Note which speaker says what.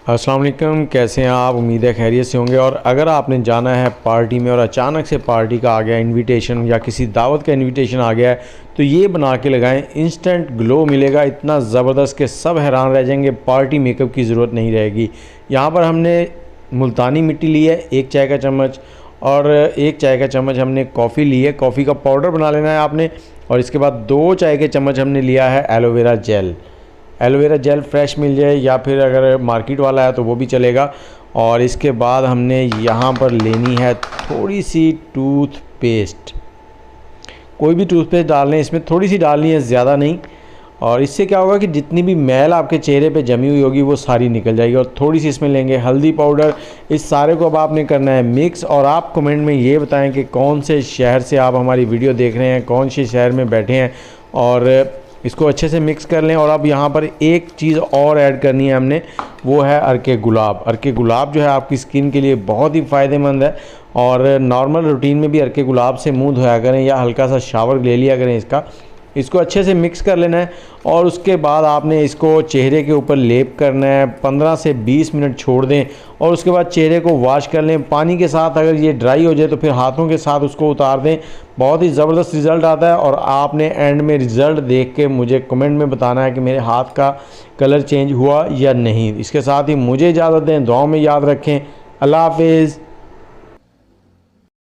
Speaker 1: अस्सलाम वालेकुम, कैसे हैं आप? उम्मीद है खैरियत से होंगे। और अगर आपने जाना है पार्टी में और अचानक से पार्टी का आ गया इनविटेशन या किसी दावत का इनविटेशन आ गया है, तो ये बना के लगाएं। इंस्टेंट ग्लो मिलेगा, इतना ज़बरदस्त कि सब हैरान रह जाएंगे। पार्टी मेकअप की ज़रूरत नहीं रहेगी। यहाँ पर हमने मुल्तानी मिट्टी ली है 1 चाय का चम्मच, और 1 चाय का चम्मच हमने कॉफ़ी ली है। कॉफ़ी का पाउडर बना लेना है आपने। और इसके बाद 2 चाय के चम्मच हमने लिया है aloe vera gel. Aloe vera gel fresh मिल जाए या फिर अगर मार्केट वाला है तो वो भी चलेगा। और इसके बाद हमने यहाँ पर लेनी है थोड़ी सी टूथपेस्ट। कोई भी टूथपेस्ट डालने, इसमें थोड़ी सी डालनी है, ज़्यादा नहीं। और इससे क्या होगा कि जितनी भी मैल आपके चेहरे पे जमी हुई होगी वो सारी निकल जाएगी। और थोड़ी सी इसमें लेंगे हल्दी पाउडर। इस सारे को अब आपने करना है मिक्स। और आप कमेंट में ये बताएं कि कौन से शहर से आप हमारी वीडियो देख रहे हैं, कौन से शहर में बैठे हैं। और इसको अच्छे से मिक्स कर लें। और अब यहाँ पर एक चीज़ और ऐड करनी है हमने, वो है अर्के गुलाब। अर्के गुलाब जो है आपकी स्किन के लिए बहुत ही फ़ायदेमंद है। और नॉर्मल रूटीन में भी अर्के गुलाब से मुंह धोया करें या हल्का सा शावर ले लिया करें इसको अच्छे से मिक्स कर लेना है। और उसके बाद आपने इसको चेहरे के ऊपर लेप करना है। 15 से 20 मिनट छोड़ दें और उसके बाद चेहरे को वॉश कर लें पानी के साथ। अगर ये ड्राई हो जाए तो फिर हाथों के साथ उसको उतार दें। बहुत ही ज़बरदस्त रिज़ल्ट आता है। और आपने एंड में रिज़ल्ट देख के मुझे कमेंट में बताना है कि मेरे हाथ का कलर चेंज हुआ या नहीं। इसके साथ ही मुझे इजाज़त दें, दुआओं में याद रखें। अल्लाह हाफिज़।